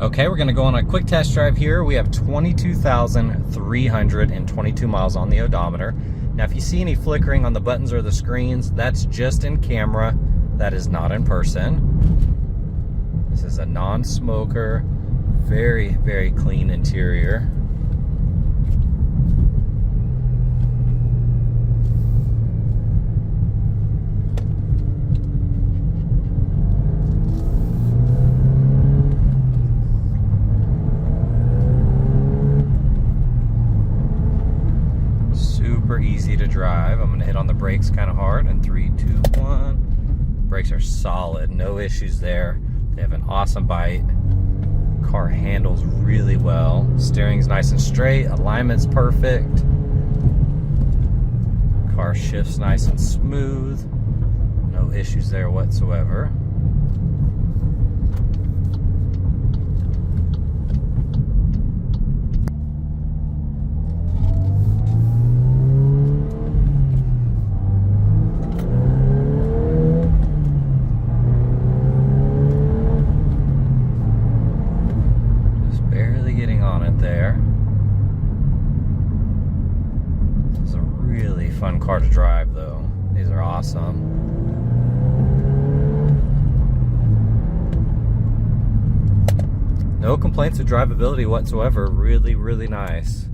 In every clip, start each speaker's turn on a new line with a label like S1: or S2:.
S1: Okay, we're gonna go on a quick test drive here. We have 22,322 miles on the odometer. Now, if you see any flickering on the buttons or the screens, that's just in camera. That is not in person. This is a non-smoker, very, very clean interior. Super easy to drive. I'm gonna hit on the brakes kind of hard in 3, 2, 1. Brakes are solid, no issues there. They have an awesome bite. Car handles really well. Steering's nice and straight, alignment's perfect. Car shifts nice and smooth. No issues there whatsoever. There. This is a really fun car to drive though. These are awesome. No complaints with drivability whatsoever. Really, really nice.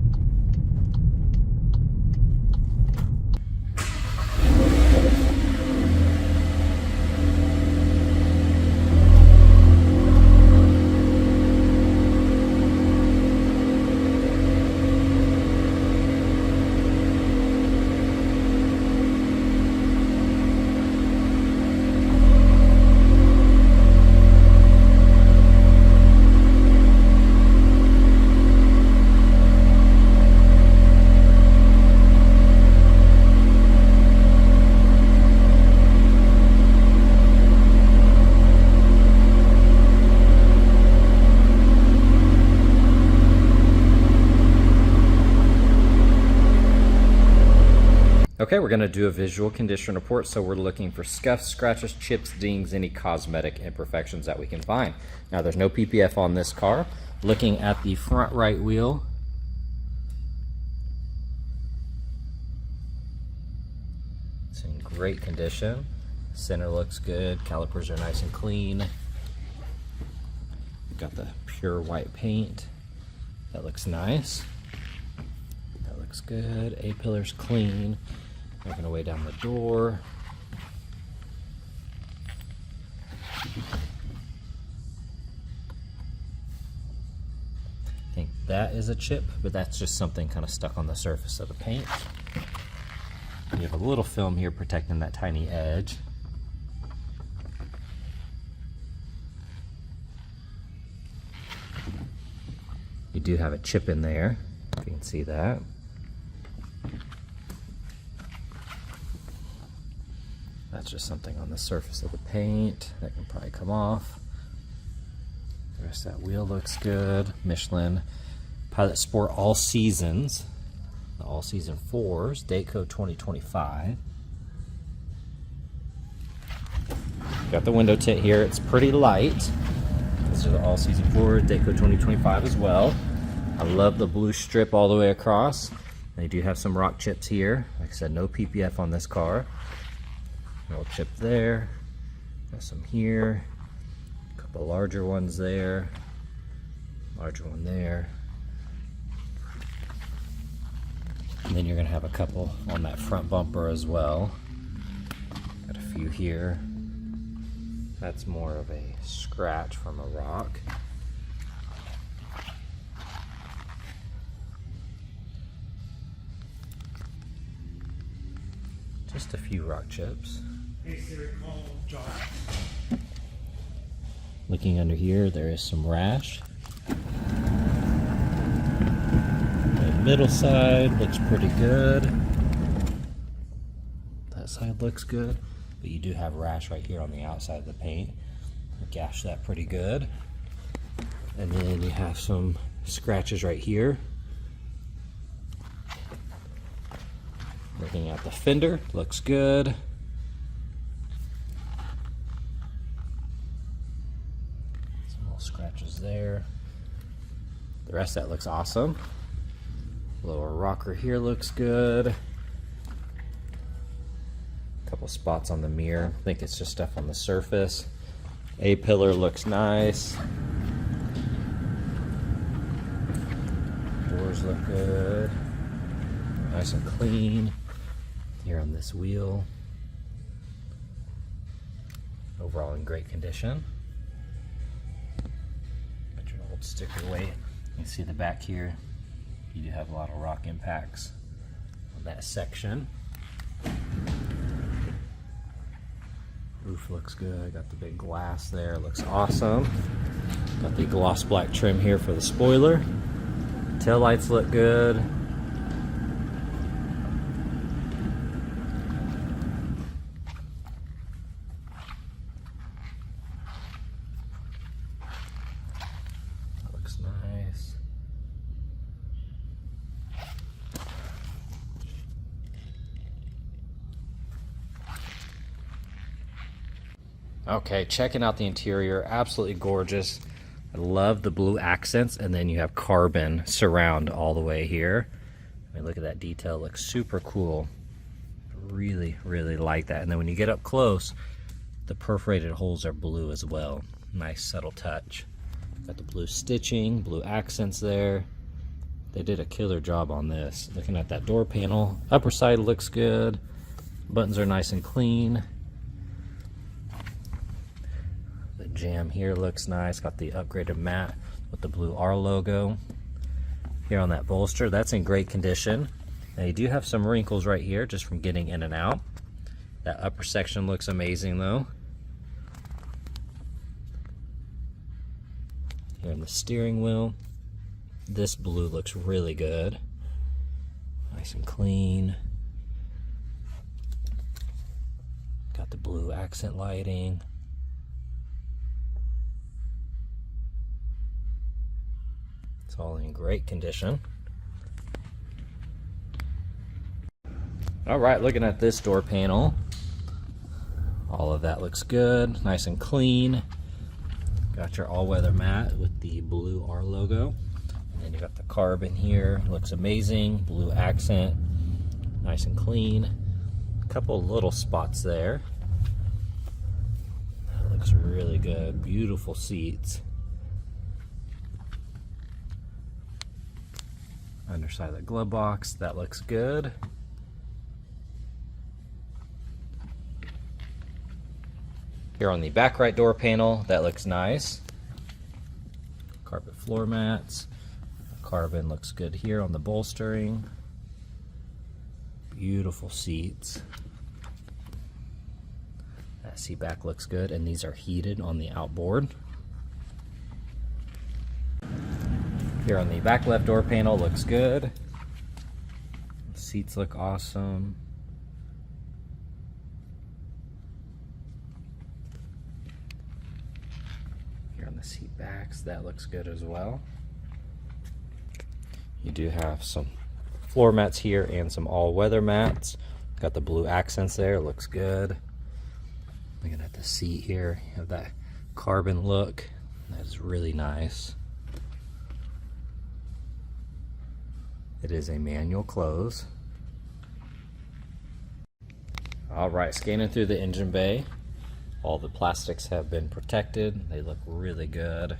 S1: Okay, we're going to do a visual condition report, so we're looking for scuffs, scratches, chips, dings, any cosmetic imperfections that we can find. Now, there's no PPF on this car. Looking at the front right wheel, it's in great condition. Center looks good, calipers are nice and clean. We've got the pure white paint. That looks nice. That looks good. A-pillar's clean. Working our way down the door. I think that is a chip, but that's just something kind of stuck on the surface of the paint. You have a little film here protecting that tiny edge. You do have a chip in there, if you can see that. That's just something on the surface of the paint that can probably come off. The rest of that wheel looks good. Michelin Pilot Sport All Seasons, the All Season 4s, date code 2025. Got the window tint here. It's pretty light. These are the All Season 4s, date code 2025 as well. I love the blue strip all the way across. They do have some rock chips here. Like I said, no PPF on this car. Little chip there, got some here, a couple larger ones there, larger one there, and then you're going to have a couple on that front bumper as well. Got a few here. That's more of a scratch from a rock. Just a few rock chips.
S2: Hey Siri, call Josh.
S1: Looking under here, there is some rash. The middle side looks pretty good. That side looks good, but you do have rash right here on the outside of the paint. Gash that pretty good. And then you have some scratches right here. Looking at the fender, looks good. Some little scratches there. The rest of that looks awesome. Lower rocker here looks good. Couple spots on the mirror. I think it's just stuff on the surface. A-pillar looks nice. Doors look good. Nice and clean. Here on this wheel. Overall in great condition. Put your old sticker away. You can see the back here. You do have a lot of rock impacts on that section. Roof looks good. Got the big glass there. Looks awesome. Got the gloss black trim here for the spoiler. Tail lights look good. That looks nice. Okay, checking out the interior, absolutely gorgeous. I love the blue accents, and then you have carbon surround all the way here. I mean, look at that detail, it looks super cool. Really, really like that. And then when you get up close, the perforated holes are blue as well. Nice subtle touch. Got the blue stitching, blue accents there. They did a killer job on this. Looking at that door panel, upper side looks good. Buttons are nice and clean. The jam here looks nice. Got the upgraded mat with the blue R logo. Here on that bolster, that's in great condition. Now you do have some wrinkles right here just from getting in and out. That upper section looks amazing though. Here on the steering wheel, this blue looks really good. Nice and clean. Got the blue accent lighting. It's all in great condition. All right, looking at this door panel, all of that looks good, nice and clean. Got your all-weather mat with the blue R logo. And then you got the carbon here, looks amazing, blue accent, nice and clean. A couple little spots there. That looks really good, beautiful seats. Underside of the glove box, that looks good. Here on the back right door panel, that looks nice. Carpet floor mats. Carbon looks good here on the bolstering. Beautiful seats. That seat back looks good, and these are heated on the outboard. Here on the back left door panel, looks good. Seats look awesome. Here on the seat backs, that looks good as well. You do have some floor mats here and some all-weather mats. Got the blue accents there, looks good. Looking at the seat here, you have that carbon look. That is really nice. It is a manual close. All right, scanning through the engine bay. All the plastics have been protected. They look really good.